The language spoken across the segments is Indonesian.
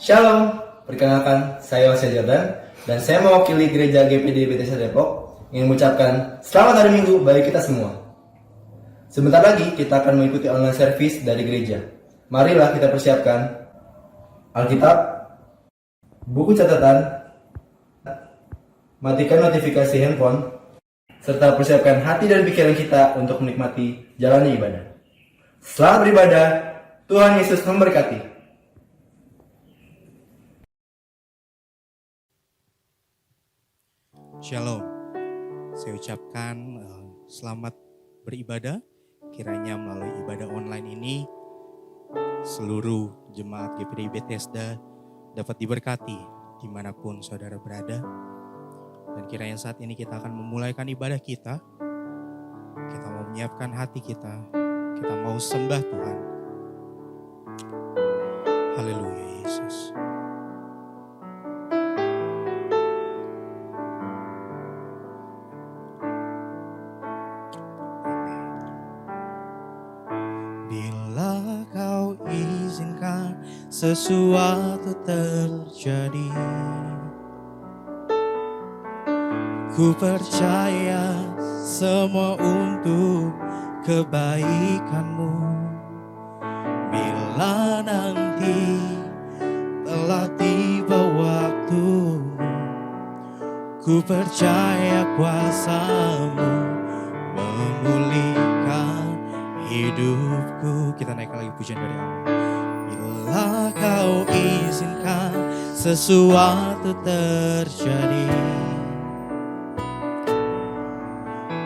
Shalom, perkenalkan saya Wasya Jordan dan saya mewakili gereja GPD Bethesda Depok ingin mengucapkan selamat hari Minggu bagi kita semua. Sebentar lagi kita akan mengikuti online service dari gereja. Marilah kita persiapkan Alkitab, buku catatan, matikan notifikasi handphone, serta persiapkan hati dan pikiran kita untuk menikmati jalannya ibadah. Selamat beribadah, Tuhan Yesus memberkati. Shalom, saya ucapkan selamat beribadah. Kiranya melalui ibadah online ini seluruh jemaat GPD Bethesda dapat diberkati dimanapun saudara berada. Dan kiranya saat ini kita akan memulaikan ibadah kita. Kita mau menyiapkan hati kita mau sembah Tuhan. Haleluya Yesus. Bila kau izinkan sesuatu terjadi, ku percaya semua untuk kebaikanmu. Bila nanti telah tiba waktumu, ku percaya kuasamu memulihkan hidupku. Kita naik lagi pujian dari awal. Bila kau izinkan sesuatu terjadi,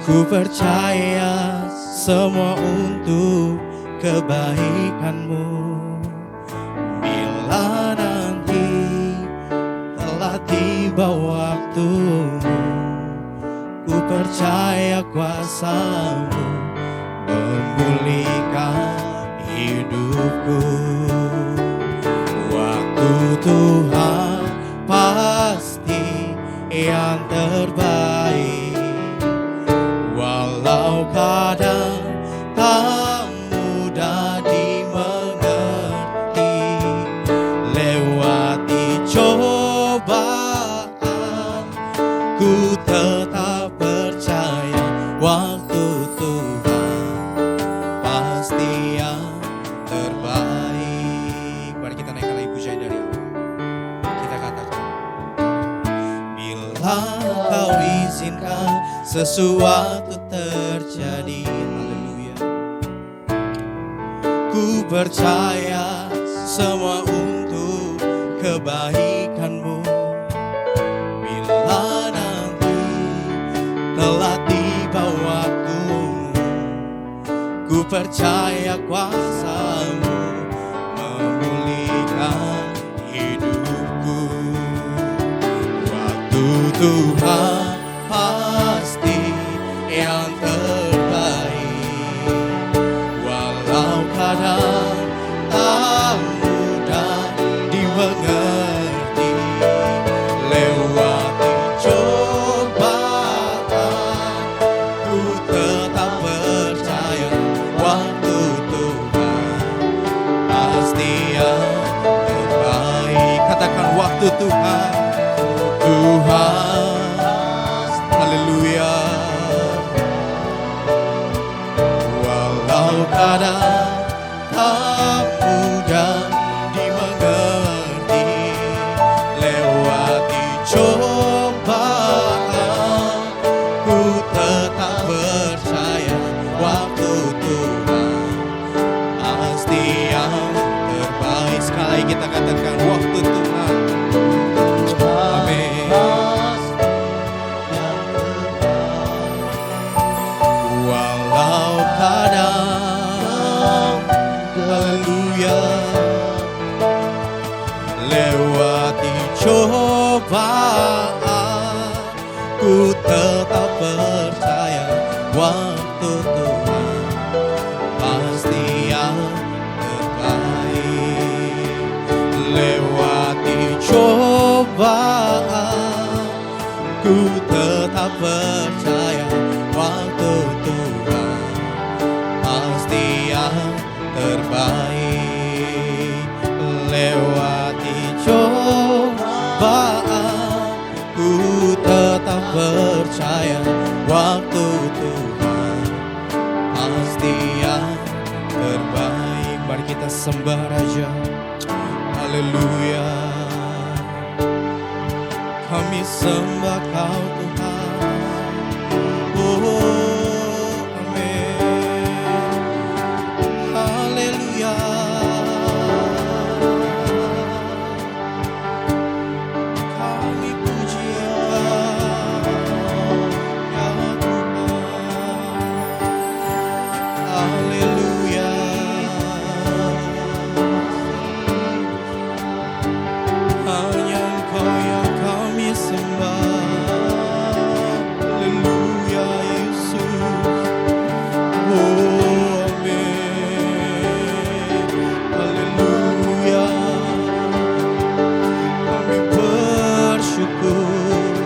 ku percaya semua untuk kebaikanmu. Bila nanti telah tiba waktumu, ku percaya kuasamu memulihkan hidupku. Waktu Tuhan pasti yang terbaik, walau kadang tak mudah dimengerti. Lewati cobaan, ku tetap percaya waktu Tuhan pasti yang terbaik. Mari kita naikkan lagi pujian dari awal. Kita katakan, bila kau izinkan sesuatu terjadi, haleluya, ku percaya semua untuk kebaikanmu. Bila nanti telah tiba waktumu, ku percaya kuasamu memulihkan hidupku. Waktu Tuhan pasti yang terbaik, walau kadang tak mudah dimengerti. Lewati cobaan, ku tetap percaya waktu Tuhan pasti yang terbaik. Katakan waktu Tuhan, Tuhan, haleluya. Walau kadang tak mudah dimengerti, lewati cobaan, ku tetap percaya waktu Tuhan pasti yang terbaik. Sekali lagi kita katakan waktu Tuhan. Amin. Walau kadang, haleluya, lewati cobaan, ku tetap percaya waktu Tuhan pasti yang terbaik. Lewati cobaan, ku tetap percaya waktu Tuhan pasti yang terbaik. Lewati cobaan, percaya waktu Tuhan pasti yang terbaik. Mari kita sembah Raja. Haleluya. Kami sembah Kau Tuhan. Oh, amin. Haleluya. Kami puji Engkau, ya Tuhan. Haleluya. Hanya Engkau yang kami sembah. Haleluya Yesus. Oh amin. Haleluya. Kami bersyukur.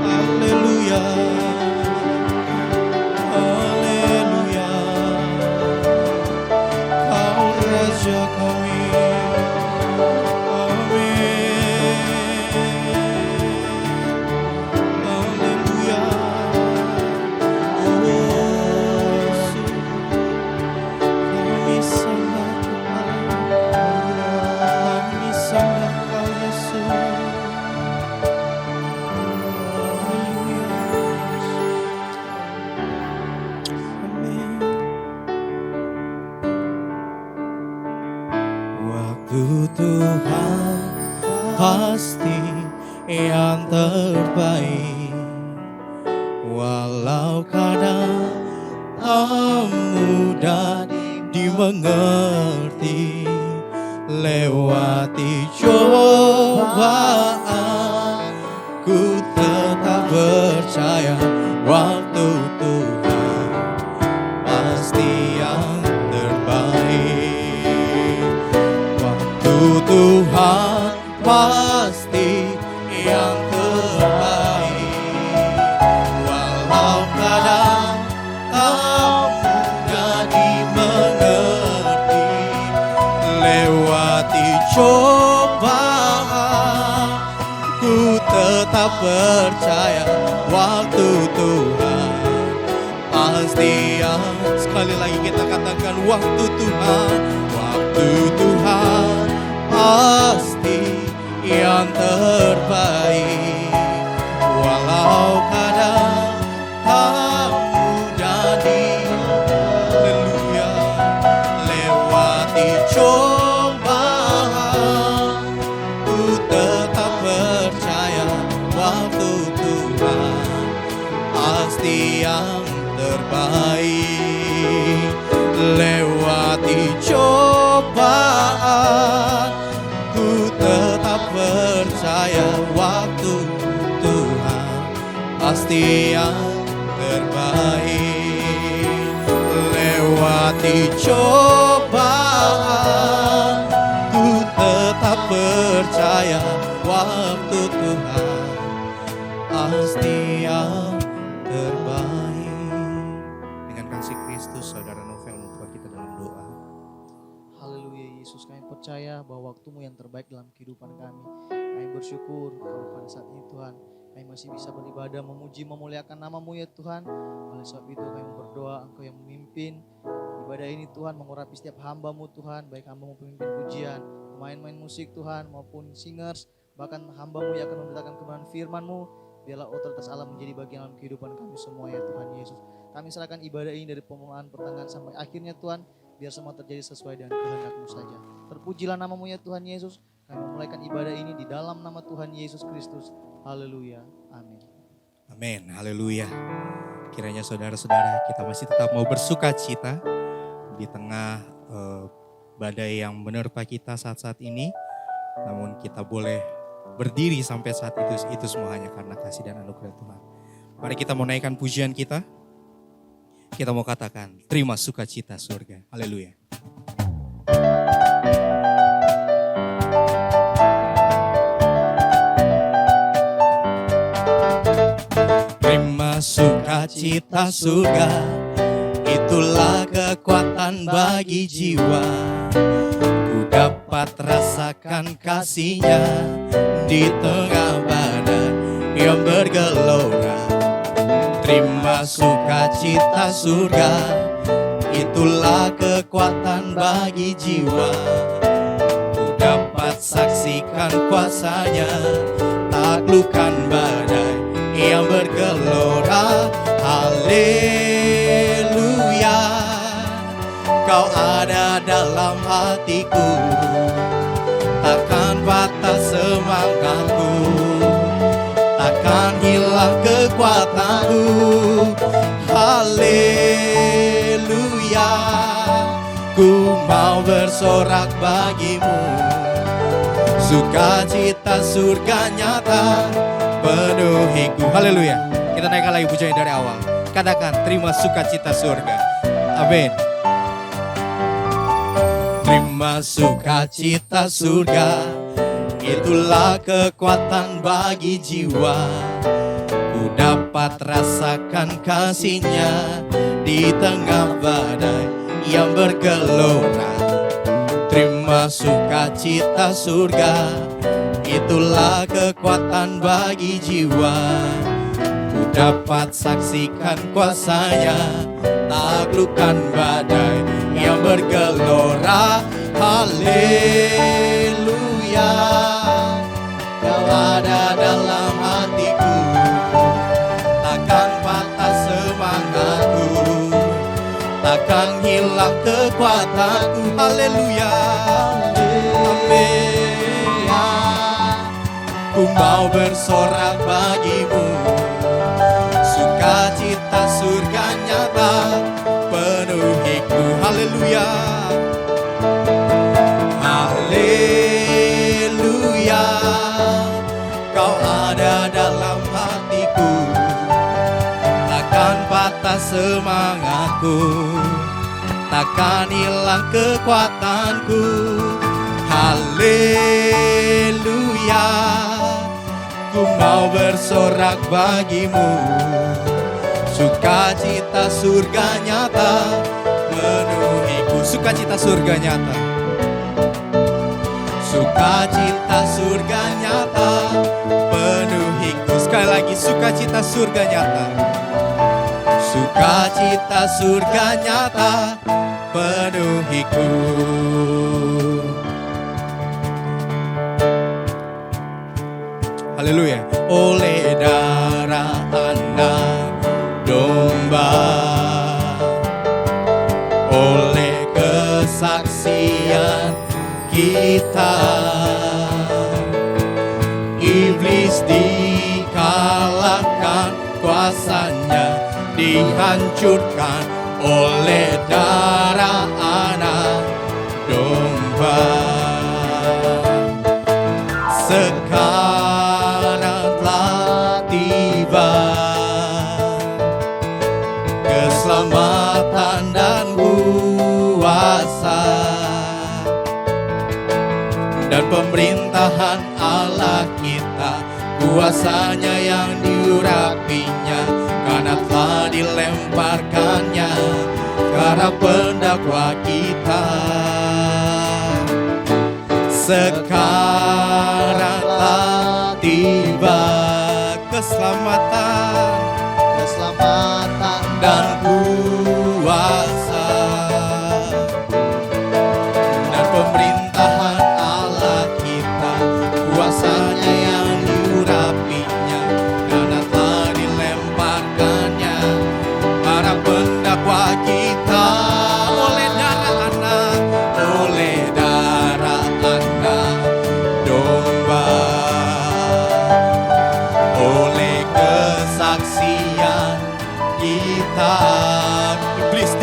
Haleluya. Haleluya. Kau Raja kami. Haleluya. Oh Yesus, kami sembah Tuhan. Kami sembah Kau Yesus. Haleluya. Amin. Waktu Tuhan pasti yang terbaik, walau kadang tak mudah dimengerti. Lewati cobaan, ku tetap percaya waktu Tuhan pasti yang terbaik. Waktu Tuhan pasti yang terbaik, walau kadang tak mudah dimengerti. Lewati cobaan, ku tetap percaya waktu Tuhan pasti yang. Sekali lagi kita katakan waktu Tuhan. Waktu Tuhan pasti yang terbaik, walau kadang tak mudah haleluya. Lewati cobaan, ku tetap percaya waktu Tuhan pasti yang terbaik. Lewati cobaan, ku tetap percaya waktu Tuhan pasti yang terbaik. Lewati cobaan, ku tetap percaya waktu Tuhan pasti yang terbaik. Dengan kasih Kristus, Saudara Novel membuat kita dalam doa. Haleluya Yesus, kami percaya bahwa waktu-Mu yang terbaik dalam kehidupan kami. Kami bersyukur kalau pada saat ini Tuhan, kami masih bisa beribadah, memuji, memuliakan nama-Mu ya Tuhan. Oleh sebab itu kami berdoa Engkau yang memimpin ibadah ini Tuhan, mengurapi setiap hamba-Mu Tuhan, baik hamba-Mu pemimpin pujian, pemain-pemain musik Tuhan, maupun singers, bahkan hamba-Mu yang akan memberitakan kebenaran firman-Mu. Biarlah otoritas Allah menjadi bagian dalam kehidupan kami semua ya Tuhan Yesus. Kami serahkan ibadah ini dari permulaan pertengahan sampai akhirnya Tuhan, biar semua terjadi sesuai dengan kehendak-Mu saja. Terpujilah nama-Mu ya Tuhan Yesus. Kami memulaikan ibadah ini di dalam nama Tuhan Yesus Kristus. Haleluya. Amin. Amin. Haleluya. Kiranya saudara-saudara kita masih tetap mau bersuka cita di tengah badai yang menerpa kita saat-saat ini. Namun kita boleh berdiri sampai saat itu semua hanya karena kasih dan anugerah Tuhan. Mari kita mau naikkan pujian kita. Kita mau katakan, terima sukacita surga. Haleluya. Terima sukacita surga, itulah kekuatan bagi jiwa. Ku dapat rasakan kasih-Nya di tengah badai yang bergelora. Terima sukacita surga, itulah kekuatan bagi jiwa. Ku dapat saksikan kuasanya, taklukkan badai yang bergelora. Haleluya, Kau ada dalam hatiku, takkan patah semangatku, takkan hilang kekuatanku. Haleluya, ku mau bersorak bagimu, sukacita surga nyata penuhiku. Haleluya. Kita naikkan lagi pujian dari awal. Katakan, terima sukacita surga. Amin. Terima sukacita surga, itulah kekuatan bagi jiwa. Ku dapat rasakan kasih-Nya di tengah badai yang bergelora. Terima sukacita surga, itulah kekuatan bagi jiwa. Ku dapat saksikan kuasanya, taklukkan badai yang bergelora. Haleluya, Kau ada dalam hatiku, takkan patah semangatku, takkan hilang kekuatanku. Haleluya, amin. Ku mau bersorak bagimu, sukacita surga nyata penuhiku. Haleluya, haleluya, Kau ada dalam hatiku, takkan patah semangatku, takkan hilang kekuatanku. Haleluya, ku mau bersorak bagimu, sukacita surga nyata penuhiku. Sukacita surga nyata, sukacita surga nyata penuhiku. Sekali lagi, sukacita surga nyata, sukacita surga nyata penuhiku. Haleluya. Oleh darah anak domba, oleh kesaksian kita, iblis dikalahkan, kuasanya dihancurkan oleh darah anak domba. Sekarang telah tiba keselamatan dan kuasa, dan pemerintahan Allah kita, kuasanya yang diurapinya, karena telah dilemparkannya karena pendakwa kita. Sekarang telah tiba keselamatan, keselamatan dan kuasa, dan pemerintahan Allah kita, kuasanya yang diurapinya, karena telah dilemparkannya para pendakwa kita. Oleh darah anak, oleh darah anak domba, oleh kesaksian kita, iblis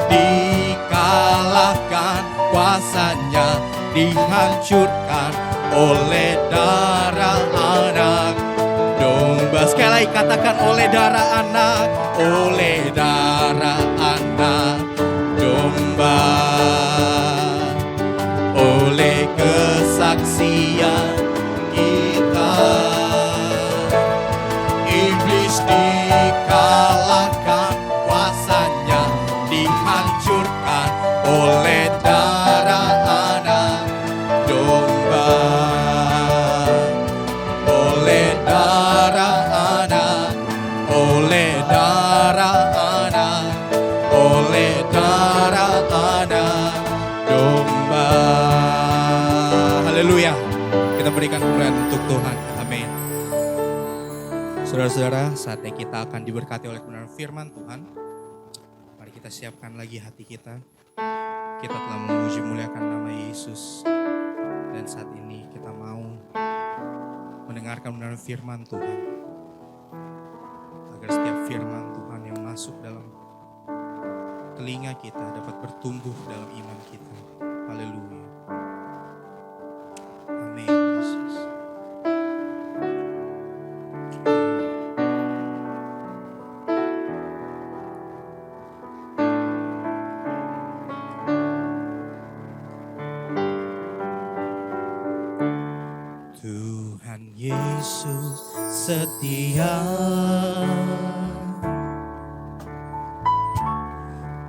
dikalahkan, kuasanya dihancurkan oleh darah anak domba. Sekali lagi katakan, oleh darah anak, oleh darah anak domba, oleh kesaksian kita, iblis dikalahkan, kuasanya dihancurkan oleh darah anak domba, oleh darah anak, oleh berikan kemuliaan untuk Tuhan. Amin. Saudara-saudara, saatnya kita akan diberkati oleh kebenaran firman Tuhan. Mari kita siapkan lagi hati kita. Kita telah memuji muliakan nama Yesus. Dan saat ini kita mau mendengarkan kebenaran firman Tuhan. Agar setiap firman Tuhan yang masuk dalam telinga kita dapat bertumbuh dalam iman kita. Haleluya. Amin, Yesus. Tuhan Yesus setia,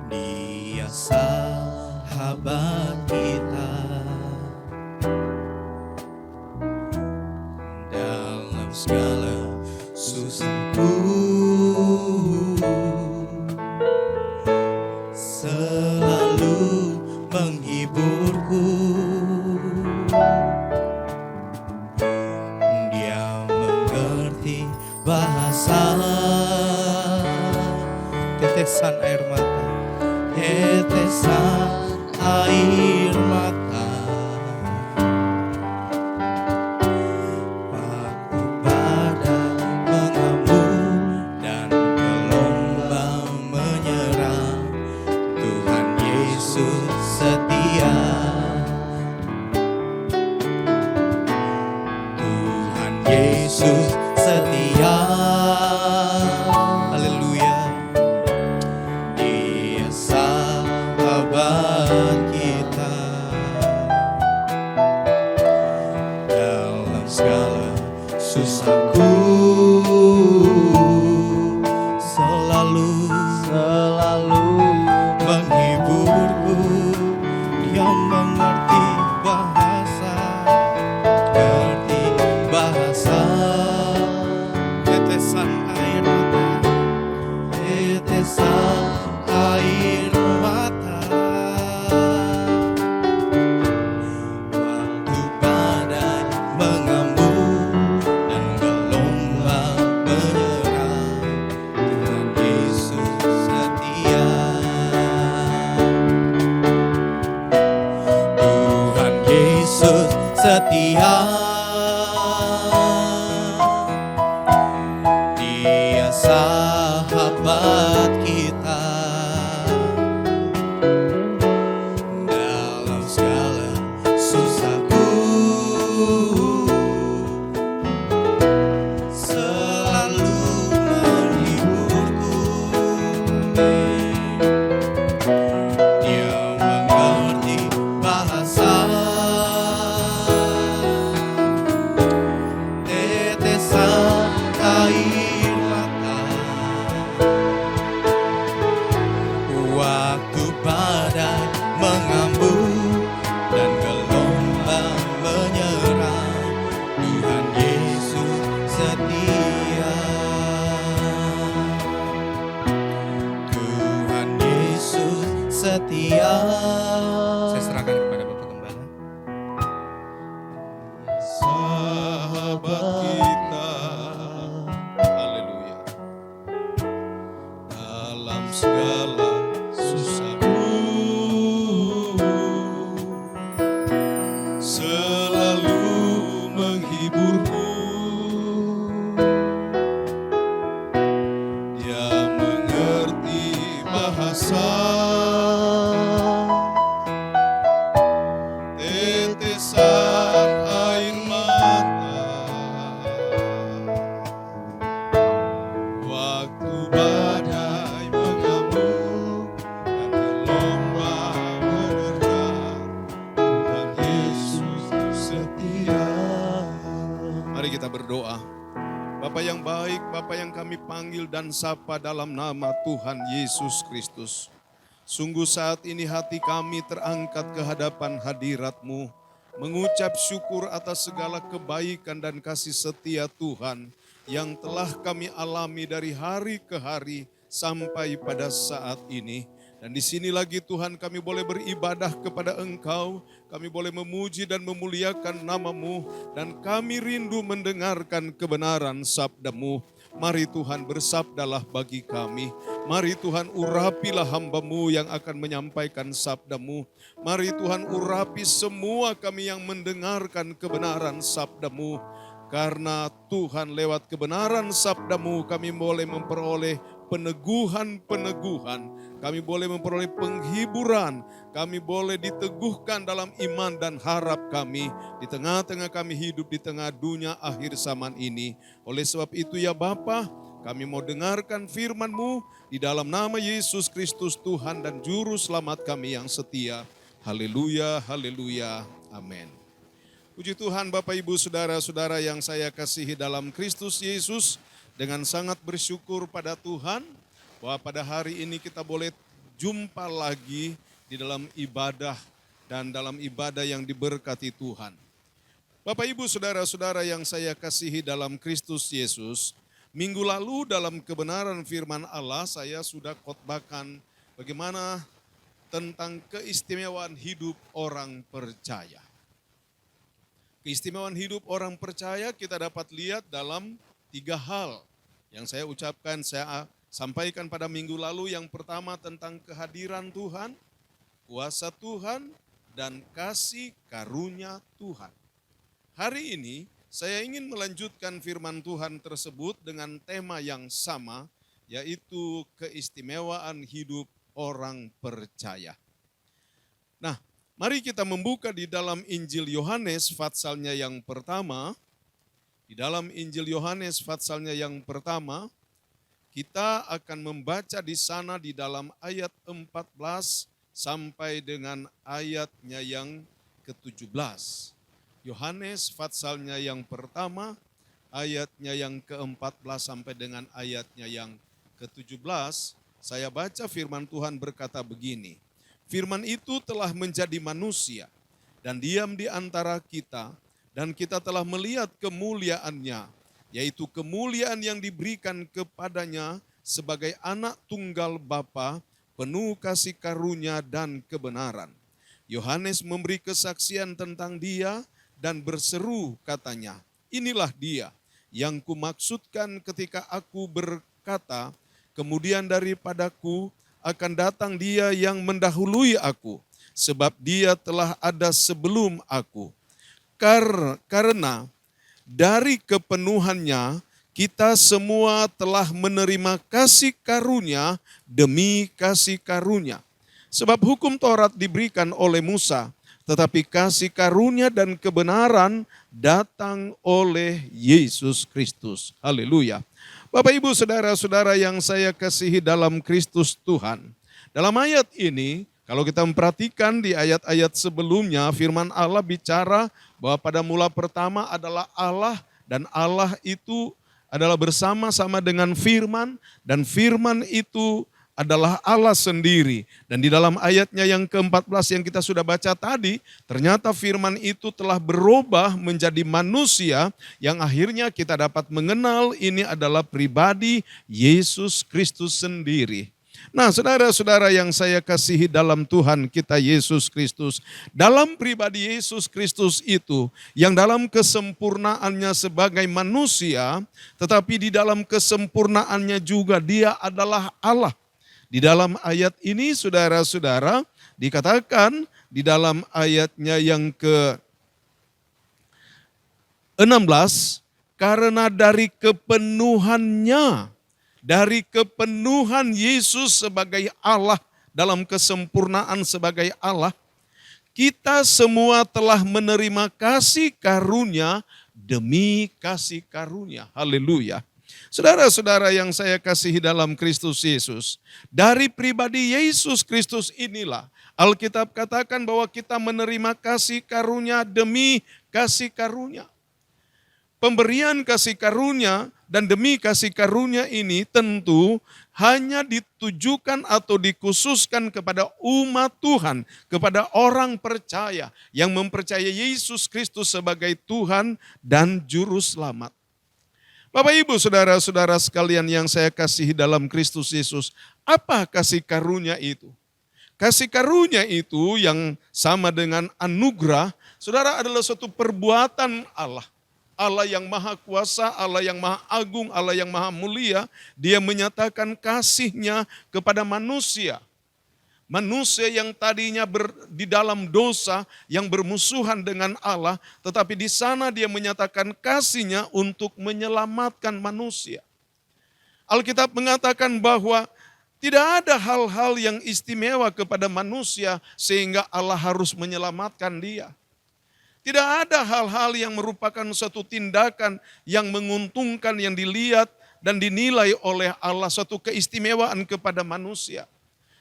Dia sahabat kita dalam segala susahku, selalu menghiburku. Dia mengerti bahasa tetesan air mata, tetesan air mata. Waktu badai mengamuk dan gelombang menyerang, Tuhan Yesus setia. Tuhan Yesus setia. Haleluya. Dia sahabat kita dalam segala susahku, selalu menghiburku. Dia mengerti bahasa, tetesan air mata, tetesan air mata. Waktu badai mengamuk dan gelombang menyerang, Tuhan Yesus setia. Tuhan Yesus setia. Dia sahabat kita dalam segala susahku, selalu menghiburku. Dia mengerti bahasa, tetesan air mata. Waktu badai mengamuk dan gelombang menyerang, Tuhan Yesus setia. Tuhan Yesus setia. Saya serahkan kepada Bapak Gembala. Sahabat kita, haleluya, dalam segala susahku, selalu menghiburku. Dia mengerti bahasa, tetesan air mata. Waktu badai mengamuk dan gelombang menerjang, Tuhan Yesus setia. Mari kita berdoa. Bapa yang baik, Bapa yang kami panggil dan sapa dalam nama Tuhan Yesus Kristus. Sungguh saat ini hati kami terangkat ke hadapan hadirat-Mu, mengucap syukur atas segala kebaikan dan kasih setia Tuhan yang telah kami alami dari hari ke hari sampai pada saat ini. Dan di sini lagi Tuhan kami boleh beribadah kepada Engkau, kami boleh memuji dan memuliakan nama-Mu, dan kami rindu mendengarkan kebenaran sabda-Mu. Mari Tuhan bersabdalah bagi kami. Mari Tuhan urapilah hamba-Mu yang akan menyampaikan sabda-Mu. Mari Tuhan urapi semua kami yang mendengarkan kebenaran sabda-Mu. Karena Tuhan lewat kebenaran sabda-Mu kami boleh memperoleh peneguhan-peneguhan. Kami boleh memperoleh penghiburan. Kami boleh diteguhkan dalam iman dan harap kami. Di tengah-tengah kami hidup di tengah dunia akhir zaman ini. Oleh sebab itu ya Bapa, kami mau dengarkan firman-Mu di dalam nama Yesus Kristus Tuhan dan Juru Selamat kami yang setia. Haleluya, haleluya, amin. Puji Tuhan Bapak Ibu Saudara-saudara yang saya kasihi dalam Kristus Yesus. Dengan sangat bersyukur pada Tuhan bahwa pada hari ini kita boleh jumpa lagi di dalam ibadah dan dalam ibadah yang diberkati Tuhan. Bapak Ibu Saudara-saudara yang saya kasihi dalam Kristus Yesus, minggu lalu dalam kebenaran firman Allah saya sudah khotbahkan bagaimana tentang keistimewaan hidup orang percaya. Keistimewaan hidup orang percaya kita dapat lihat dalam 3 hal yang saya ucapkan, saya sampaikan pada minggu lalu. Yang pertama tentang kehadiran Tuhan, kuasa Tuhan, dan kasih karunia Tuhan. Hari ini saya ingin melanjutkan firman Tuhan tersebut dengan tema yang sama, yaitu keistimewaan hidup orang percaya. Nah, mari kita membuka di dalam Injil Yohanes patsalnya yang pertama. Di dalam Injil Yohanes patsalnya yang pertama, kita akan membaca di sana di dalam ayat 14 sampai dengan ayatnya yang ke-17. Yohanes patsalnya yang pertama, ayatnya yang ke-14 sampai dengan ayatnya yang ke-17. Saya baca firman Tuhan berkata begini. Firman itu telah menjadi manusia dan diam di antara kita, dan kita telah melihat kemuliaannya, yaitu kemuliaan yang diberikan kepadanya sebagai anak tunggal Bapa, penuh kasih karunia dan kebenaran. Yohanes memberi kesaksian tentang dia dan berseru katanya, inilah dia yang kumaksudkan ketika aku berkata, kemudian daripadaku akan datang dia yang mendahului aku, sebab dia telah ada sebelum aku. Karena dari kepenuhannya kita semua telah menerima kasih karunia demi kasih karunia. Sebab hukum Taurat diberikan oleh Musa, tetapi kasih karunia dan kebenaran datang oleh Yesus Kristus. Haleluya. Bapak Ibu Saudara-saudara yang saya kasihi dalam Kristus Tuhan. Dalam ayat ini, kalau kita memperhatikan di ayat-ayat sebelumnya, firman Allah bicara bahwa pada mula pertama adalah Allah, dan Allah itu adalah bersama-sama dengan firman, dan firman itu adalah Allah sendiri. Dan di dalam ayatnya yang ke-14 yang kita sudah baca tadi, ternyata firman itu telah berubah menjadi manusia yang akhirnya kita dapat mengenal ini adalah pribadi Yesus Kristus sendiri. Nah, saudara-saudara yang saya kasihi dalam Tuhan kita Yesus Kristus, dalam pribadi Yesus Kristus itu, yang dalam kesempurnaannya sebagai manusia, tetapi di dalam kesempurnaannya juga dia adalah Allah. Di dalam ayat ini, saudara-saudara, dikatakan di dalam ayatnya yang ke-16, karena dari kepenuhannya, dari kepenuhan Yesus sebagai Allah, dalam kesempurnaan sebagai Allah, kita semua telah menerima kasih karunia demi kasih karunia. Haleluya. Saudara-saudara yang saya kasihi dalam Kristus Yesus, dari pribadi Yesus Kristus inilah Alkitab katakan bahwa kita menerima kasih karunia demi kasih karunia. Pemberian kasih karunia dan demi kasih karunia ini tentu hanya ditujukan atau dikhususkan kepada umat Tuhan, kepada orang percaya yang mempercayai Yesus Kristus sebagai Tuhan dan Juru Selamat. Bapak Ibu Saudara-saudara sekalian yang saya kasihi dalam Kristus Yesus, apa kasih karunia itu? kasih karunia itu yang sama dengan anugerah, saudara, adalah suatu perbuatan Allah. Allah yang maha kuasa, Allah yang maha agung, Allah yang maha mulia, dia menyatakan kasih-Nya kepada manusia. Manusia yang tadinya di dalam dosa, yang bermusuhan dengan Allah, tetapi di sana dia menyatakan kasih-Nya untuk menyelamatkan manusia. Alkitab mengatakan bahwa tidak ada hal-hal yang istimewa kepada manusia sehingga Allah harus menyelamatkan dia. Tidak ada hal-hal yang merupakan suatu tindakan yang menguntungkan, yang dilihat dan dinilai oleh Allah, suatu keistimewaan kepada manusia.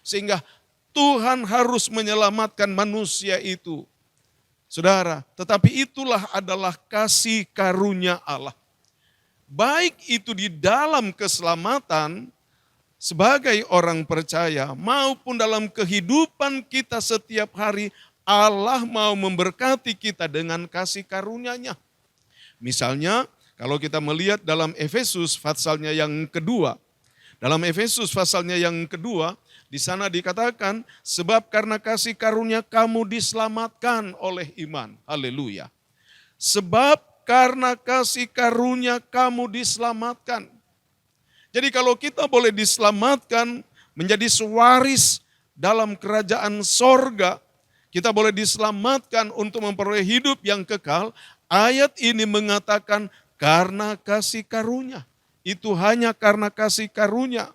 Sehingga Tuhan harus menyelamatkan manusia itu. Saudara, tetapi itulah adalah kasih karunia Allah. Baik itu di dalam keselamatan sebagai orang percaya maupun dalam kehidupan kita setiap hari, Allah mau memberkati kita dengan kasih karunia-Nya. Misalnya kalau kita melihat dalam Efesus pasalnya yang kedua. Dalam Efesus pasalnya yang kedua, di sana dikatakan, sebab karena kasih karunia kamu diselamatkan oleh iman. Haleluya. Sebab karena kasih karunia kamu diselamatkan. Jadi kalau kita boleh diselamatkan menjadi sewaris dalam kerajaan sorga, kita boleh diselamatkan untuk memperoleh hidup yang kekal, ayat ini mengatakan karena kasih karunia. Itu hanya karena kasih karunia.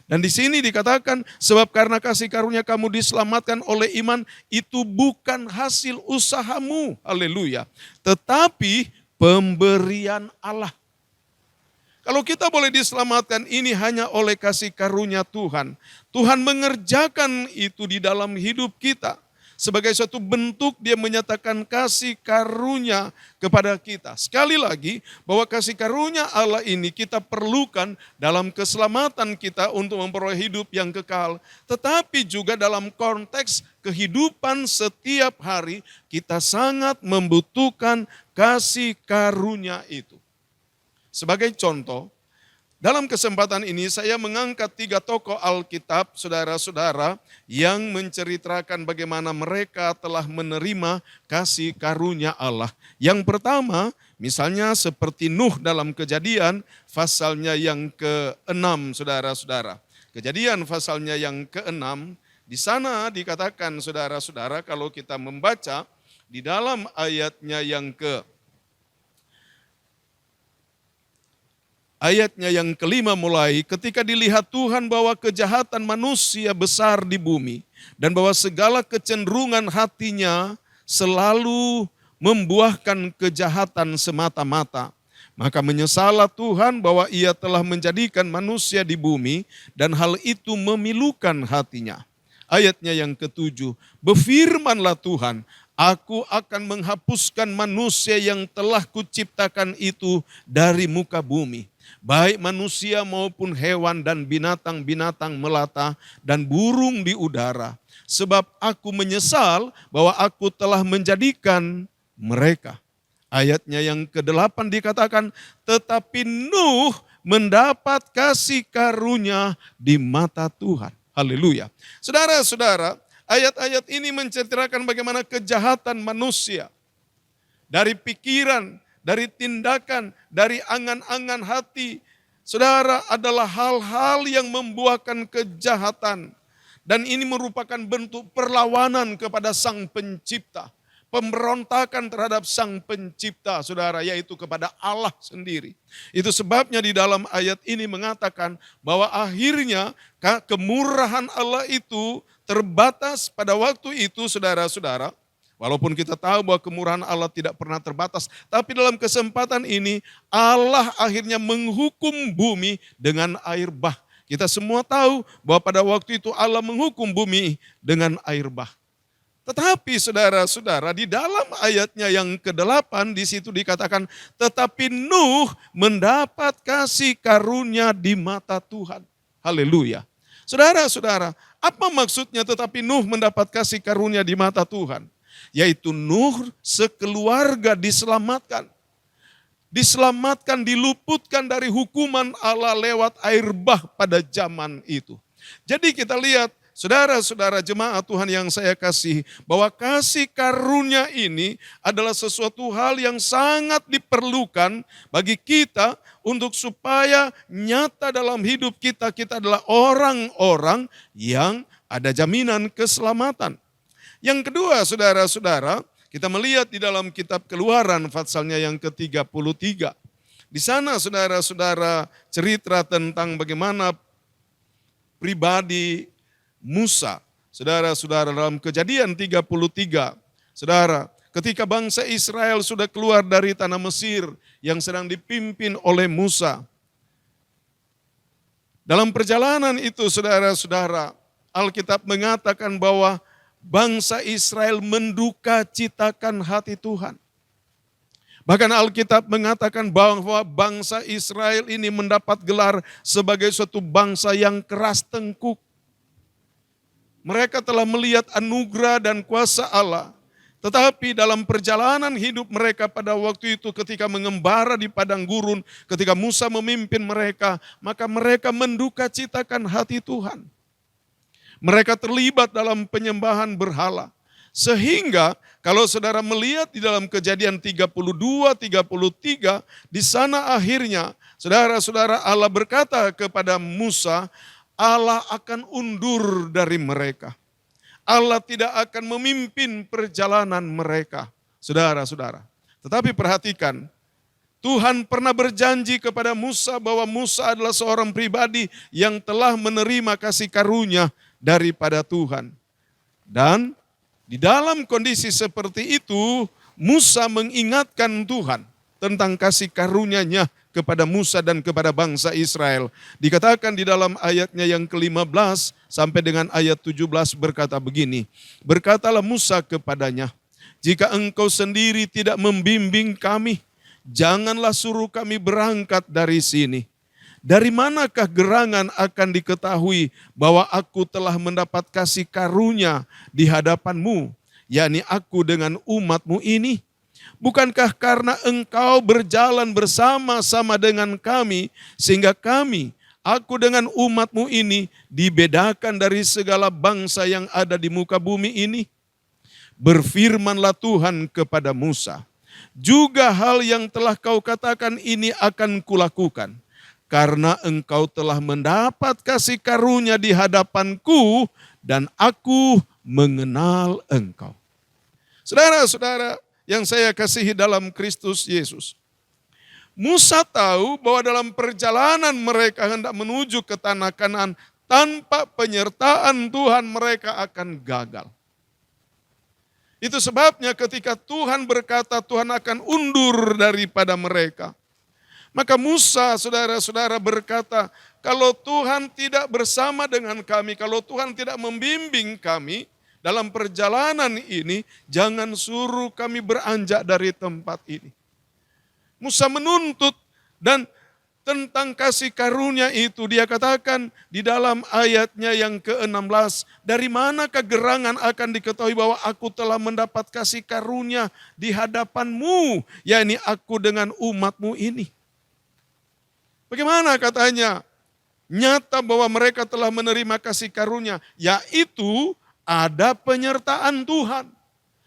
Dan di sini dikatakan sebab karena kasih karunia kamu diselamatkan oleh iman, itu bukan hasil usahamu, haleluya, tetapi pemberian Allah. Kalau kita boleh diselamatkan, ini hanya oleh kasih karunia Tuhan. Tuhan mengerjakan itu di dalam hidup kita. Sebagai suatu bentuk dia menyatakan kasih karunia kepada kita. Sekali lagi, bahwa kasih karunia Allah ini kita perlukan dalam keselamatan kita untuk memperoleh hidup yang kekal. Tetapi juga dalam konteks kehidupan setiap hari, kita sangat membutuhkan kasih karunia itu. Sebagai contoh, dalam kesempatan ini saya mengangkat 3 tokoh Alkitab, saudara-saudara, yang menceritakan bagaimana mereka telah menerima kasih karunia Allah. Yang pertama, misalnya seperti Nuh dalam Kejadian, pasalnya yang ke-6, saudara-saudara. Kejadian pasalnya yang ke-6, di sana dikatakan, saudara-saudara, kalau kita membaca di dalam ayatnya yang yang kelima mulai, ketika dilihat Tuhan bahwa kejahatan manusia besar di bumi dan bahwa segala kecenderungan hatinya selalu membuahkan kejahatan semata-mata, maka menyesallah Tuhan bahwa ia telah menjadikan manusia di bumi dan hal itu memilukan hatinya. Ayatnya yang ke-7, berfirmanlah Tuhan, aku akan menghapuskan manusia yang telah kuciptakan itu dari muka bumi. Baik manusia maupun hewan dan binatang-binatang melata dan burung di udara. Sebab aku menyesal bahwa aku telah menjadikan mereka. Ayatnya yang ke-8 dikatakan, tetapi Nuh mendapat kasih karunia di mata Tuhan. Haleluya. Saudara-saudara, ayat-ayat ini menceritakan bagaimana kejahatan manusia. Dari pikiran, dari tindakan, dari angan-angan hati. Saudara, adalah hal-hal yang membuahkan kejahatan. Dan ini merupakan bentuk perlawanan kepada Sang Pencipta. Pemberontakan terhadap Sang Pencipta, saudara, yaitu kepada Allah sendiri. Itu sebabnya di dalam ayat ini mengatakan bahwa akhirnya kemurahan Allah itu terbatas pada waktu itu, saudara-saudara. Walaupun kita tahu bahwa kemurahan Allah tidak pernah terbatas, tapi dalam kesempatan ini Allah akhirnya menghukum bumi dengan air bah. Kita semua tahu bahwa pada waktu itu Allah menghukum bumi dengan air bah. Tetapi saudara-saudara, di dalam ayatnya yang ke-8 di situ dikatakan, tetapi Nuh mendapat kasih karunia di mata Tuhan. Haleluya. Saudara-saudara, apa maksudnya tetapi Nuh mendapat kasih karunia di mata Tuhan? Yaitu Nuh sekeluarga diselamatkan. Diselamatkan, diluputkan dari hukuman Allah lewat air bah pada zaman itu. Jadi kita lihat saudara-saudara jemaat Tuhan yang saya kasihi, bahwa kasih karunia ini adalah sesuatu hal yang sangat diperlukan bagi kita untuk supaya nyata dalam hidup kita, kita adalah orang-orang yang ada jaminan keselamatan. Yang kedua, saudara-saudara, kita melihat di dalam kitab Keluaran pasalnya yang ke-33. Di sana saudara-saudara cerita tentang bagaimana pribadi Musa. Saudara-saudara dalam Kejadian 33, saudara, ketika bangsa Israel sudah keluar dari tanah Mesir yang sedang dipimpin oleh Musa. Dalam perjalanan itu saudara-saudara, Alkitab mengatakan bahwa bangsa Israel menduka citakan hati Tuhan. Bahkan Alkitab mengatakan bahwa bangsa Israel ini mendapat gelar sebagai suatu bangsa yang keras tengkuk. Mereka telah melihat anugerah dan kuasa Allah. Tetapi dalam perjalanan hidup mereka pada waktu itu ketika mengembara di padang gurun, ketika Musa memimpin mereka, maka mereka menduka citakan hati Tuhan. Mereka terlibat dalam penyembahan berhala. Sehingga kalau saudara melihat di dalam Kejadian 32, 33, di sana akhirnya saudara-saudara Allah berkata kepada Musa, Allah akan undur dari mereka. Allah tidak akan memimpin perjalanan mereka. Saudara-saudara. Tetapi perhatikan, Tuhan pernah berjanji kepada Musa bahwa Musa adalah seorang pribadi yang telah menerima kasih karunia daripada Tuhan. Dan di dalam kondisi seperti itu, Musa mengingatkan Tuhan tentang kasih karunia-Nya kepada Musa dan kepada bangsa Israel. Dikatakan di dalam ayatnya yang ke-15 sampai dengan ayat 17 berkata begini. Berkatalah Musa kepadanya, jika engkau sendiri tidak membimbing kami, janganlah suruh kami berangkat dari sini. Dari manakah gerangan akan diketahui bahwa aku telah mendapat kasih karunia di hadapanmu, yakni aku dengan umatmu ini? Bukankah karena engkau berjalan bersama-sama dengan kami, sehingga kami, aku dengan umatmu ini, dibedakan dari segala bangsa yang ada di muka bumi ini? Berfirmanlah Tuhan kepada Musa, juga hal yang telah kau katakan ini akan kulakukan, karena engkau telah mendapat kasih karunia di hadapanku, dan aku mengenal engkau. Saudara-saudara yang saya kasihi dalam Kristus Yesus, Musa tahu bahwa dalam perjalanan mereka hendak menuju ke tanah Kanaan, tanpa penyertaan Tuhan mereka akan gagal. Itu sebabnya ketika Tuhan berkata Tuhan akan undur daripada mereka, maka Musa saudara-saudara berkata, kalau Tuhan tidak bersama dengan kami, kalau Tuhan tidak membimbing kami dalam perjalanan ini, jangan suruh kami beranjak dari tempat ini. Musa menuntut, dan tentang kasih karunia itu dia katakan di dalam ayatnya yang ke-16, dari manakah gerangan akan diketahui bahwa aku telah mendapat kasih karunia di hadapanmu, yakni aku dengan umatmu ini. Bagaimana katanya? Nyata bahwa mereka telah menerima kasih karunia, yaitu ada penyertaan Tuhan.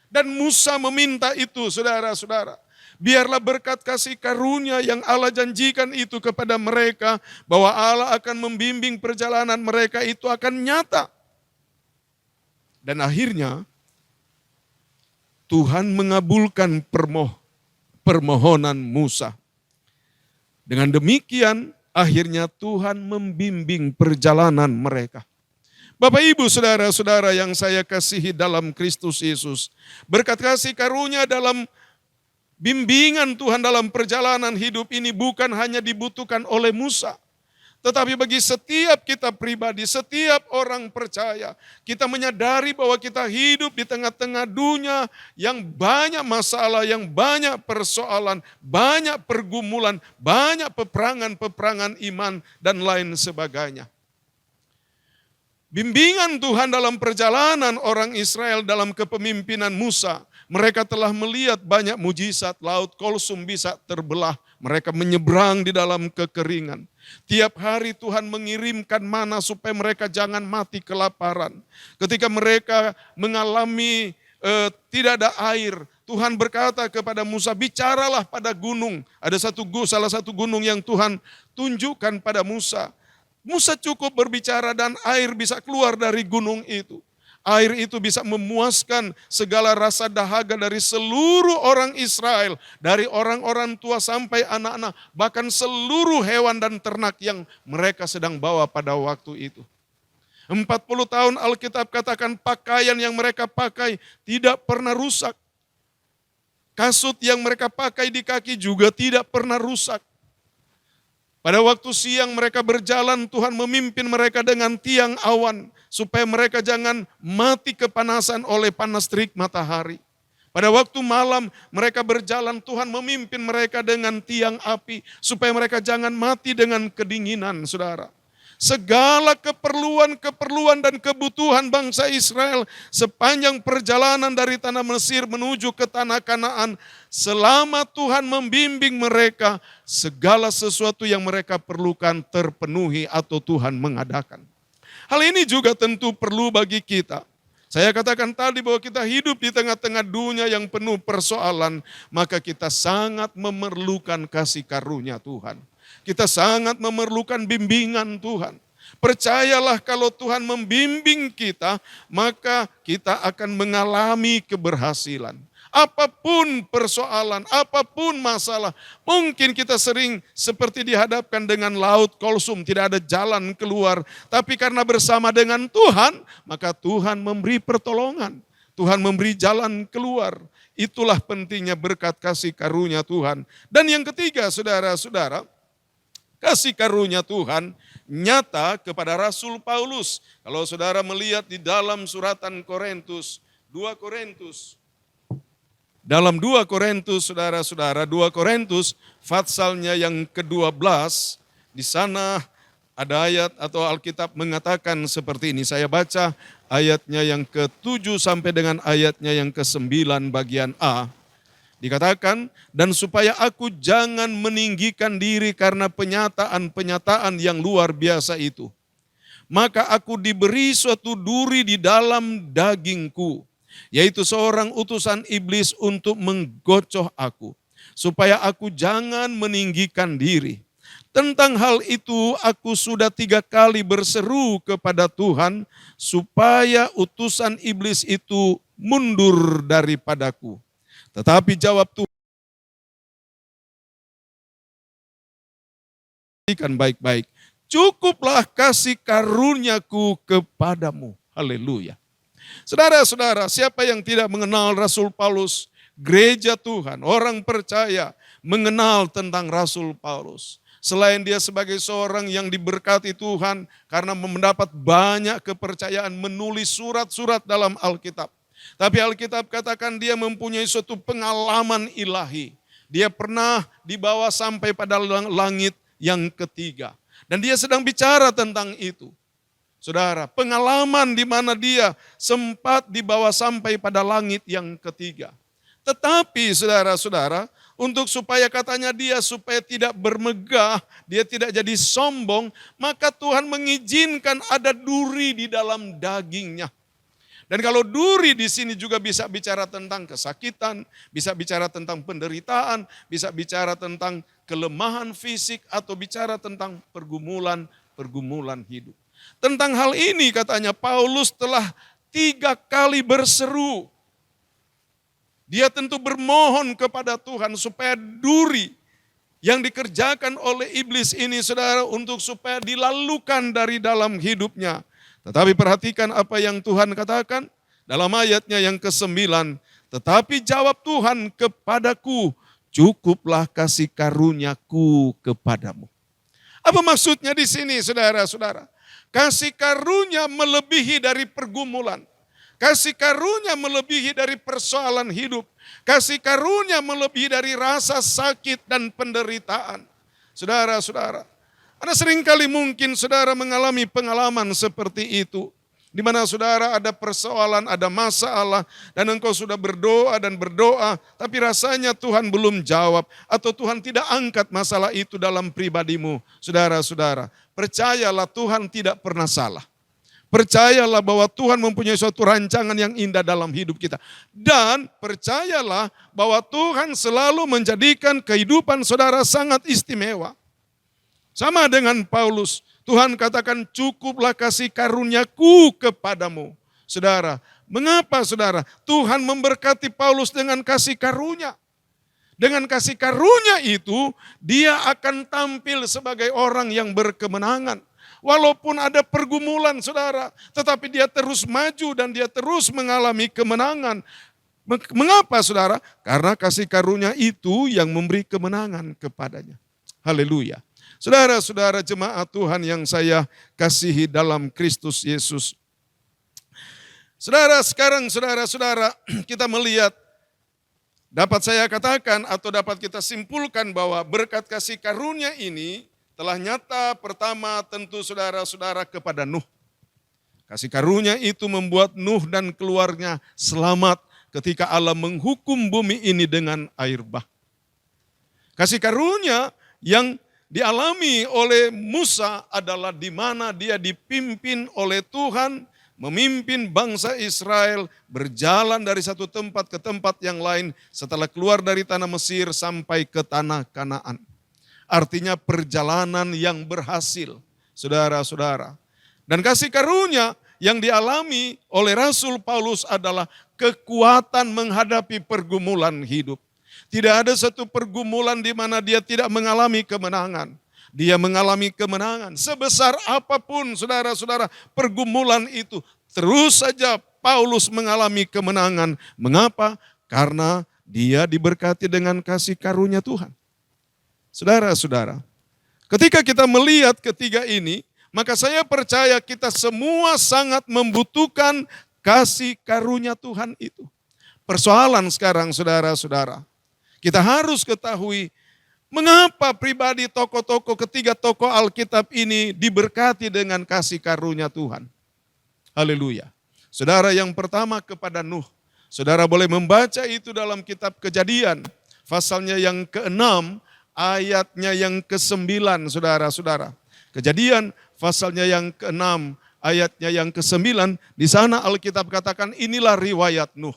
Dan Musa meminta itu saudara-saudara. Biarlah berkat kasih karunia yang Allah janjikan itu kepada mereka, bahwa Allah akan membimbing perjalanan mereka itu akan nyata. Dan akhirnya Tuhan mengabulkan permohonan Musa. Dengan demikian akhirnya Tuhan membimbing perjalanan mereka. Bapak Ibu saudara-saudara yang saya kasihi dalam Kristus Yesus, berkat kasih karunia dalam bimbingan Tuhan dalam perjalanan hidup ini bukan hanya dibutuhkan oleh Musa, tetapi bagi setiap kita pribadi, setiap orang percaya, kita menyadari bahwa kita hidup di tengah-tengah dunia yang banyak masalah, yang banyak persoalan, banyak pergumulan, banyak peperangan-peperangan iman dan lain sebagainya. Bimbingan Tuhan dalam perjalanan orang Israel dalam kepemimpinan Musa Mereka telah melihat banyak mujizat, laut Kolsum bisa terbelah, mereka menyeberang di dalam kekeringan. Tiap hari Tuhan mengirimkan mana supaya mereka jangan mati kelaparan. Ketika mereka mengalami tidak ada air, Tuhan berkata kepada Musa, bicaralah pada gunung. Ada salah satu gunung yang Tuhan tunjukkan pada Musa. Musa cukup berbicara dan air bisa keluar dari gunung itu. Air itu bisa memuaskan segala rasa dahaga dari seluruh orang Israel. Dari orang-orang tua sampai anak-anak. Bahkan seluruh hewan dan ternak yang mereka sedang bawa pada waktu itu. 40 tahun Alkitab katakan pakaian yang mereka pakai tidak pernah rusak. Kasut yang mereka pakai di kaki juga tidak pernah rusak. Pada waktu siang mereka berjalan, Tuhan memimpin mereka dengan tiang awan, supaya mereka jangan mati kepanasan oleh panas terik matahari. Pada waktu malam mereka berjalan, Tuhan memimpin mereka dengan tiang api, supaya mereka jangan mati dengan kedinginan, saudara. Segala keperluan dan kebutuhan bangsa Israel sepanjang perjalanan dari tanah Mesir menuju ke tanah Kanaan, selama Tuhan membimbing mereka, segala sesuatu yang mereka perlukan terpenuhi atau Tuhan mengadakan. Hal ini juga tentu perlu bagi kita. Saya katakan tadi bahwa kita hidup di tengah-tengah dunia yang penuh persoalan, maka kita sangat memerlukan kasih karunia Tuhan. Kita sangat memerlukan bimbingan Tuhan. Percayalah kalau Tuhan membimbing kita, maka kita akan mengalami keberhasilan. Apapun persoalan, apapun masalah, mungkin kita sering seperti dihadapkan dengan laut Kolsum, tidak ada jalan keluar. Tapi karena bersama dengan Tuhan, maka Tuhan memberi pertolongan. Tuhan memberi jalan keluar. Itulah pentingnya berkat kasih karunia Tuhan. Dan yang ketiga, saudara-saudara, kasih karunia Tuhan nyata kepada Rasul Paulus. Kalau saudara melihat di dalam suratan Korintus, 2 Korintus. Dalam 2 Korintus, saudara-saudara, 2 Korintus, fatsalnya yang ke-12, di sana ada ayat atau Alkitab mengatakan seperti ini. Saya baca ayatnya yang ke-7 sampai dengan ayatnya yang ke-9 bagian A. Dikatakan, dan supaya aku jangan meninggikan diri karena penyataan-penyataan yang luar biasa itu. Maka aku diberi suatu duri di dalam dagingku, yaitu seorang utusan iblis untuk menggocoh aku, supaya aku jangan meninggikan diri. Tentang hal itu aku sudah 3 kali berseru kepada Tuhan, supaya utusan iblis itu mundur daripadaku. Tetapi jawab Tuhan baik-baik, cukuplah kasih karuniaku kepadamu. Haleluya. Saudara-saudara, siapa yang tidak mengenal Rasul Paulus? Gereja Tuhan, orang percaya mengenal tentang Rasul Paulus. Selain dia sebagai seorang yang diberkati Tuhan karena mendapat banyak kepercayaan menulis surat-surat dalam Alkitab. Tapi Alkitab katakan dia mempunyai suatu pengalaman ilahi. Dia pernah dibawa sampai pada langit yang ketiga. Dan dia sedang bicara tentang itu. Saudara, pengalaman di mana dia sempat dibawa sampai pada langit yang ketiga. Tetapi saudara-saudara, untuk supaya katanya dia supaya tidak bermegah, dia tidak jadi sombong, maka Tuhan mengizinkan ada duri di dalam dagingnya. Dan kalau duri di sini juga bisa bicara tentang kesakitan, bisa bicara tentang penderitaan, bisa bicara tentang kelemahan fisik atau bicara tentang pergumulan hidup. Tentang hal ini katanya Paulus telah 3 kali berseru. Dia tentu bermohon kepada Tuhan supaya duri yang dikerjakan oleh iblis ini saudara untuk supaya dilalukan dari dalam hidupnya. Tetapi perhatikan apa yang Tuhan katakan dalam ayatnya yang ke-9. Tetapi jawab Tuhan kepadaku, cukuplah kasih karuniaku kepadamu. Apa maksudnya di sini saudara-saudara? Kasih karunia melebihi dari pergumulan. Kasih karunia melebihi dari persoalan hidup. Kasih karunia melebihi dari rasa sakit dan penderitaan. Saudara-saudara, ada seringkali mungkin saudara mengalami pengalaman seperti itu. Di mana saudara ada persoalan, ada masalah, dan engkau sudah berdoa dan berdoa, tapi rasanya Tuhan belum jawab, atau Tuhan tidak angkat masalah itu dalam pribadimu. Saudara-saudara, percayalah Tuhan tidak pernah salah. Percayalah bahwa Tuhan mempunyai suatu rancangan yang indah dalam hidup kita. Dan percayalah bahwa Tuhan selalu menjadikan kehidupan saudara sangat istimewa. Sama dengan Paulus, Tuhan katakan cukuplah kasih karuniaku kepadamu. Saudara, mengapa saudara? Tuhan memberkati Paulus dengan kasih karunia. Dengan kasih karunia itu, dia akan tampil sebagai orang yang berkemenangan. Walaupun ada pergumulan saudara, tetapi dia terus maju dan dia terus mengalami kemenangan. Mengapa saudara? Karena kasih karunia itu yang memberi kemenangan kepadanya. Haleluya. Saudara-saudara jemaat Tuhan yang saya kasihi dalam Kristus Yesus. Saudara, sekarang saudara-saudara kita melihat, dapat saya katakan atau dapat kita simpulkan bahwa berkat kasih karunia ini telah nyata pertama tentu saudara-saudara kepada Nuh. Kasih karunia itu membuat Nuh dan keluarga selamat ketika Allah menghukum bumi ini dengan air bah. Kasih karunia yang dialami oleh Musa adalah di mana dia dipimpin oleh Tuhan, memimpin bangsa Israel berjalan dari satu tempat ke tempat yang lain setelah keluar dari tanah Mesir sampai ke tanah Kanaan. Artinya perjalanan yang berhasil, saudara-saudara. Dan kasih karunia yang dialami oleh Rasul Paulus adalah kekuatan menghadapi pergumulan hidup. Tidak ada satu pergumulan di mana dia tidak mengalami kemenangan. Dia mengalami kemenangan. Sebesar apapun saudara-saudara pergumulan itu, terus saja Paulus mengalami kemenangan. Mengapa? Karena dia diberkati dengan kasih karunia Tuhan. Saudara-saudara, ketika kita melihat ketiga ini, maka saya percaya kita semua sangat membutuhkan kasih karunia Tuhan itu. Persoalan sekarang saudara-saudara, kita harus ketahui mengapa pribadi tokoh-tokoh ketiga tokoh Alkitab ini diberkati dengan kasih karunia Tuhan. Haleluya. Saudara, yang pertama kepada Nuh. Saudara boleh membaca itu dalam kitab Kejadian, pasalnya yang ke-6, ayatnya yang ke-9, saudara-saudara. Kejadian pasalnya yang ke-6, ayatnya yang ke-9, di sana Alkitab katakan inilah riwayat Nuh.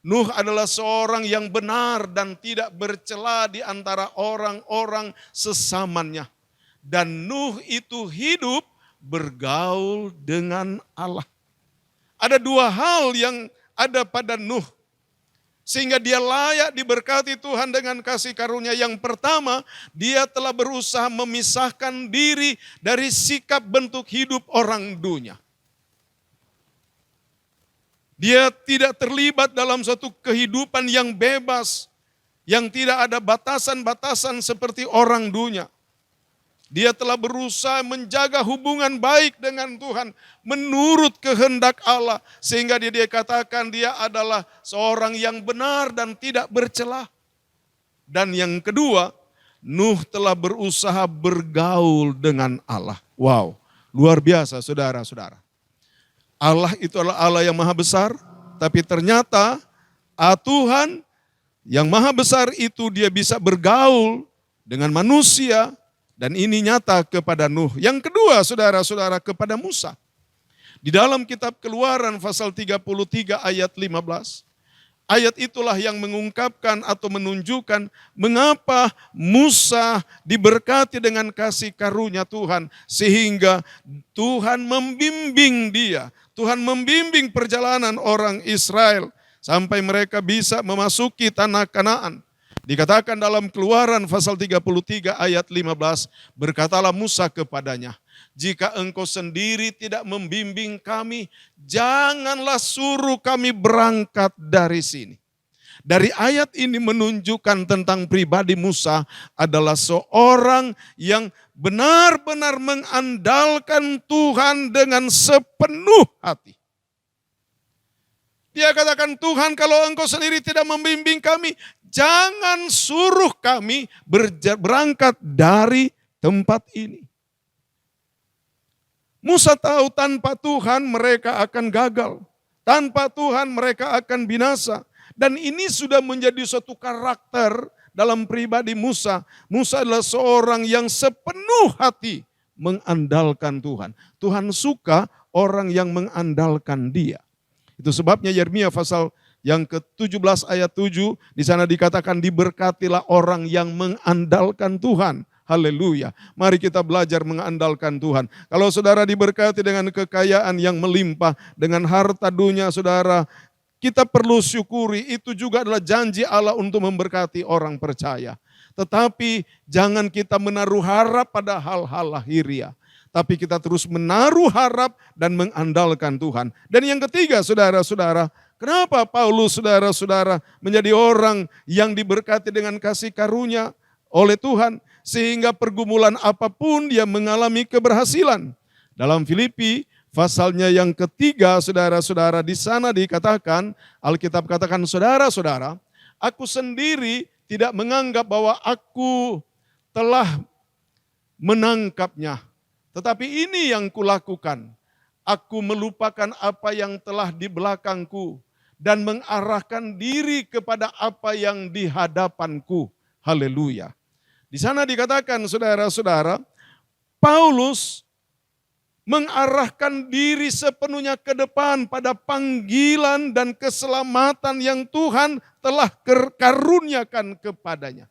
Nuh adalah seorang yang benar dan tidak bercela di antara orang-orang sesamanya. Dan Nuh itu hidup bergaul dengan Allah. Ada dua hal yang ada pada Nuh, sehingga dia layak diberkati Tuhan dengan kasih karunia. Yang pertama, dia telah berusaha memisahkan diri dari sikap bentuk hidup orang dunia. Dia tidak terlibat dalam suatu kehidupan yang bebas, yang tidak ada batasan-batasan seperti orang dunia. Dia telah berusaha menjaga hubungan baik dengan Tuhan menurut kehendak Allah. Sehingga dia katakan dia adalah seorang yang benar dan tidak bercela. Dan yang kedua, Nuh telah berusaha bergaul dengan Allah. Wow, luar biasa saudara-saudara. Allah itu adalah Allah yang maha besar, tapi ternyata Tuhan yang maha besar itu dia bisa bergaul dengan manusia. Dan ini nyata kepada Nuh. Yang kedua saudara-saudara kepada Musa. Di dalam kitab Keluaran pasal 33 ayat 15. Ayat itulah yang mengungkapkan atau menunjukkan mengapa Musa diberkati dengan kasih karunia Tuhan. Sehingga Tuhan membimbing dia. Tuhan membimbing perjalanan orang Israel. Sampai mereka bisa memasuki tanah Kanaan. Dikatakan dalam Keluaran pasal 33 ayat 15, berkatalah Musa kepadanya, jika engkau sendiri tidak membimbing kami, janganlah suruh kami berangkat dari sini. Dari ayat ini menunjukkan tentang pribadi Musa adalah seorang yang benar-benar mengandalkan Tuhan dengan sepenuh hati. Dia katakan, Tuhan kalau engkau sendiri tidak membimbing kami, jangan suruh kami berangkat dari tempat ini. Musa tahu tanpa Tuhan mereka akan gagal. Tanpa Tuhan mereka akan binasa. Dan ini sudah menjadi suatu karakter dalam pribadi Musa. Musa adalah seorang yang sepenuh hati mengandalkan Tuhan. Tuhan suka orang yang mengandalkan Dia. Itu sebabnya Yeremia pasal yang ke-17 ayat 7 di sana dikatakan diberkatilah orang yang mengandalkan Tuhan. Haleluya. Mari kita belajar mengandalkan Tuhan. Kalau saudara diberkati dengan kekayaan yang melimpah, dengan harta dunia saudara, kita perlu syukuri, itu juga adalah janji Allah untuk memberkati orang percaya. Tetapi jangan kita menaruh harap pada hal-hal lahiriah. Tapi kita terus menaruh harap dan mengandalkan Tuhan. Dan yang ketiga saudara-saudara, kenapa Paulus saudara-saudara menjadi orang yang diberkati dengan kasih karunia oleh Tuhan? Sehingga pergumulan apapun dia mengalami keberhasilan. Dalam Filipi pasalnya yang ketiga saudara-saudara, di sana dikatakan, Alkitab katakan, saudara-saudara, aku sendiri tidak menganggap bahwa aku telah menangkapnya. Tetapi ini yang kulakukan, aku melupakan apa yang telah di belakangku dan mengarahkan diri kepada apa yang di hadapanku. Haleluya. Di sana dikatakan saudara-saudara, Paulus mengarahkan diri sepenuhnya ke depan pada panggilan dan keselamatan yang Tuhan telah karuniakan kepadanya.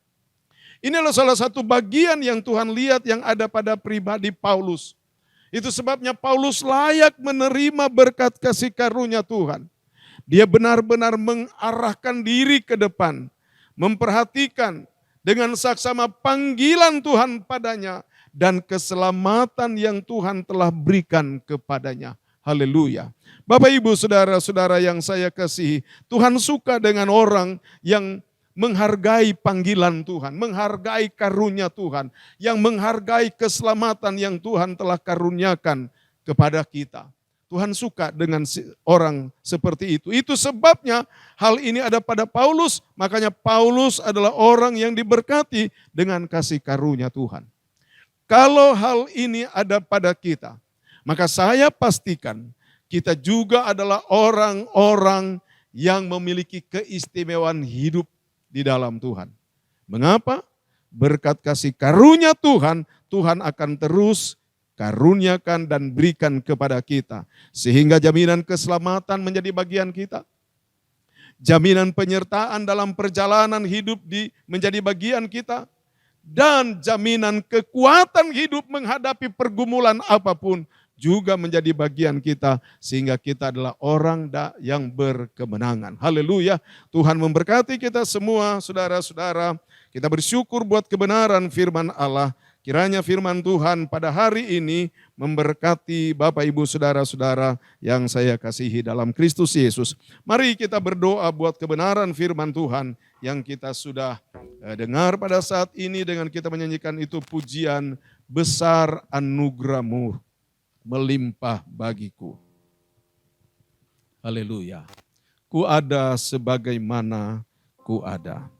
Ini adalah salah satu bagian yang Tuhan lihat yang ada pada pribadi Paulus. Itu sebabnya Paulus layak menerima berkat kasih karunia Tuhan. Dia benar-benar mengarahkan diri ke depan, memperhatikan dengan saksama panggilan Tuhan padanya dan keselamatan yang Tuhan telah berikan kepadanya. Haleluya. Bapak Ibu saudara-saudara yang saya kasihi, Tuhan suka dengan orang yang menghargai panggilan Tuhan, menghargai karunia Tuhan, yang menghargai keselamatan yang Tuhan telah karuniakan kepada kita. Tuhan suka dengan orang seperti itu. Itu sebabnya hal ini ada pada Paulus, makanya Paulus adalah orang yang diberkati dengan kasih karunia Tuhan. Kalau hal ini ada pada kita, maka saya pastikan kita juga adalah orang-orang yang memiliki keistimewaan hidup di dalam Tuhan. Mengapa? Berkat kasih karunia Tuhan, Tuhan akan terus karuniakan dan berikan kepada kita. Sehingga jaminan keselamatan menjadi bagian kita. Jaminan penyertaan dalam perjalanan hidup menjadi bagian kita. Dan jaminan kekuatan hidup menghadapi pergumulan apapun juga menjadi bagian kita. Sehingga kita adalah orang yang berkemenangan. Haleluya. Tuhan memberkati kita semua saudara-saudara. Kita bersyukur buat kebenaran firman Allah. Kiranya firman Tuhan pada hari ini memberkati Bapak Ibu saudara-saudara yang saya kasihi dalam Kristus Yesus. Mari kita berdoa buat kebenaran firman Tuhan yang kita sudah dengar pada saat ini dengan kita menyanyikan itu pujian besar anugerah-Mu melimpah bagiku. Haleluya. Ku ada sebagaimana ku ada.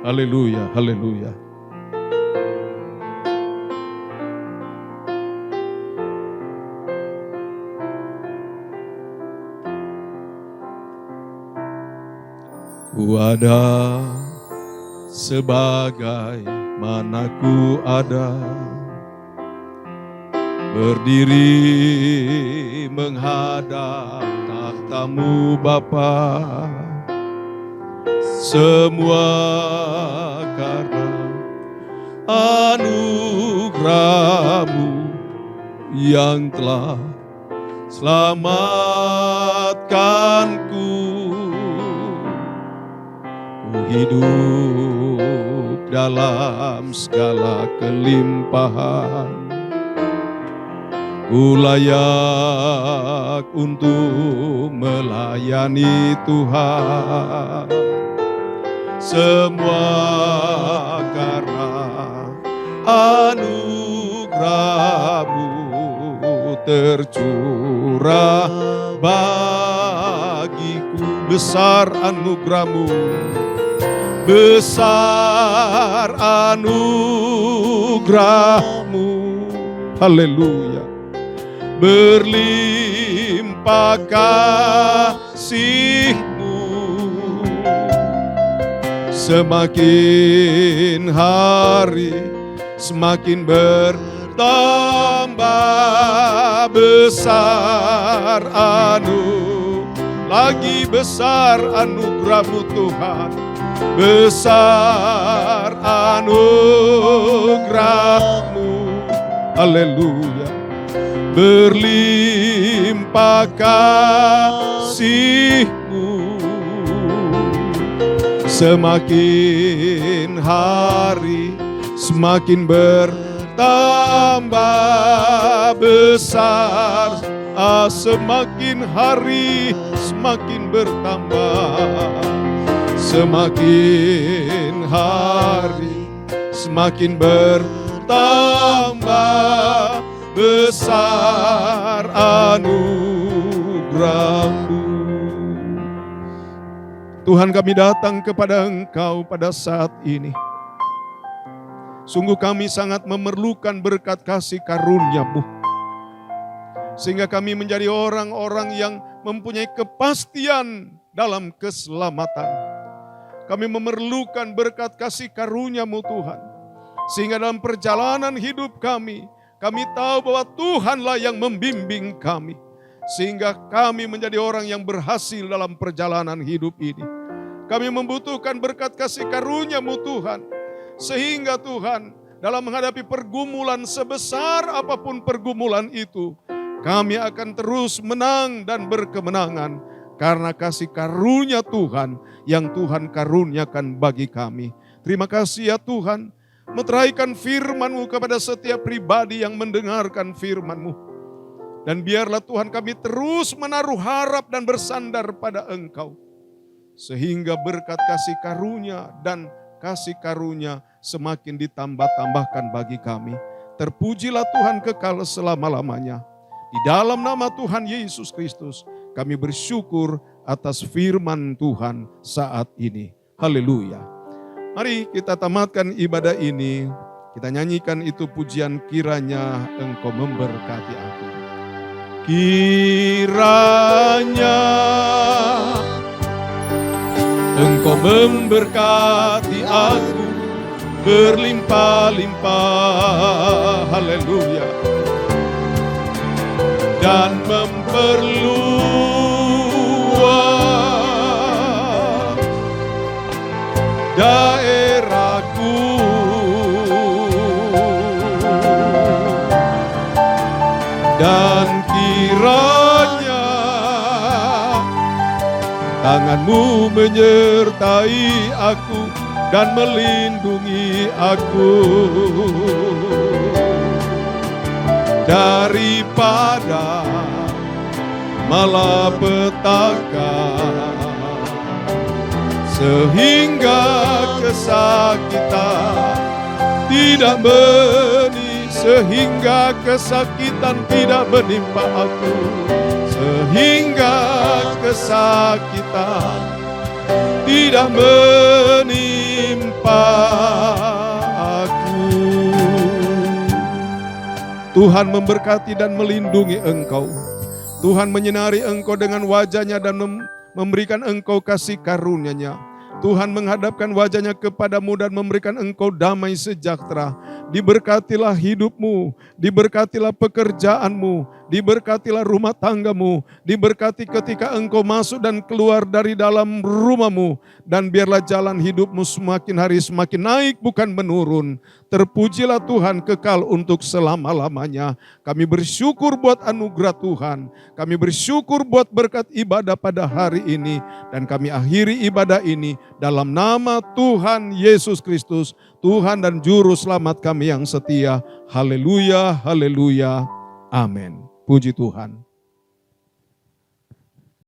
Haleluya, haleluya. Ku ada sebagai mana ku ada, berdiri menghadap takhta-Mu Bapa. Semua karena anugerah-Mu yang telah selamatkanku. Ku hidup dalam segala kelimpahan, ku layak untuk melayani Tuhan. Semua karena anugerah-Mu tercurah bagi besar anugerah-Mu. Besar anugerah-Mu. Haleluya. Berlimpah kasih-Mu. Semakin hari semakin bertambah besar lagi besar anugerah-Mu Tuhan. Besar anugerah-Mu. Haleluya. Berlimpah kasih-Mu. Semakin hari semakin bertambah besar. Semakin hari semakin bertambah. Semakin hari semakin bertambah besar anugerah-Mu. Tuhan, kami datang kepada Engkau pada saat ini. Sungguh kami sangat memerlukan berkat kasih karunia-Mu. Sehingga kami menjadi orang-orang yang mempunyai kepastian dalam keselamatan. Kami memerlukan berkat kasih karunia-Mu Tuhan. Sehingga dalam perjalanan hidup kami tahu bahwa Tuhanlah yang membimbing kami. Sehingga kami menjadi orang yang berhasil dalam perjalanan hidup ini. Kami membutuhkan berkat kasih karunia-Mu Tuhan. Sehingga Tuhan, dalam menghadapi pergumulan sebesar apapun pergumulan itu, kami akan terus menang dan berkemenangan. Karena kasih karunia Tuhan yang Tuhan karuniakan bagi kami. Terima kasih ya Tuhan, meteraikan firman-Mu kepada setiap pribadi yang mendengarkan firman-Mu. Dan biarlah Tuhan kami terus menaruh harap dan bersandar pada Engkau. Sehingga berkat kasih karunia dan kasih karunia semakin ditambah-tambahkan bagi kami. Terpujilah Tuhan kekal selama-lamanya. Di dalam nama Tuhan Yesus Kristus, kami bersyukur atas firman Tuhan saat ini. Haleluya. Mari kita tamatkan ibadah ini. Kita nyanyikan itu pujian, kiranya Engkau memberkati aku. Kiranya Engkau memberkati aku berlimpah-limpah. Haleluya. Dan memperluas daerahku. Dan kiranya tangan-Mu menyertai aku dan melindungi aku daripada malapetaka, sehingga kesakitan tidak sehingga kesakitan tidak menimpa aku, sehingga kesakitan tidak menimpa aku. Tuhan memberkati dan melindungi engkau. Tuhan menyinari engkau dengan wajah-Nya dan memberikan engkau kasih karunia-Nya. Tuhan menghadapkan wajah-Nya kepadamu dan memberikan engkau damai sejahtera. Diberkatilah hidupmu, diberkatilah pekerjaanmu, diberkatilah rumah tanggamu, diberkati ketika engkau masuk dan keluar dari dalam rumahmu. Dan biarlah jalan hidupmu semakin hari semakin naik bukan menurun. Terpujilah Tuhan kekal untuk selama-lamanya. Kami bersyukur buat anugerah Tuhan. Kami bersyukur buat berkat ibadah pada hari ini. Dan kami akhiri ibadah ini dalam nama Tuhan Yesus Kristus, Tuhan dan Juru Selamat kami yang setia. Haleluya, haleluya, amin. Puji Tuhan.